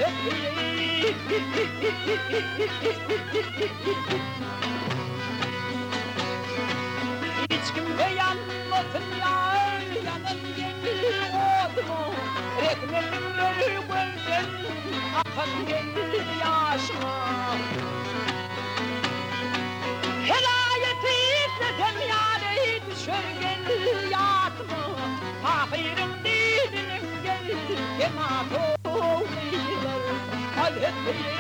Hiç kimse yanmasın yar, yanın gelir oldu. Rekmenim ölü gözden, akın gelir yaşıma. Helayeti istesem yâre düşer gelir yatma. Fakirim değilim gelir, kemat oğluylar. Aleyhi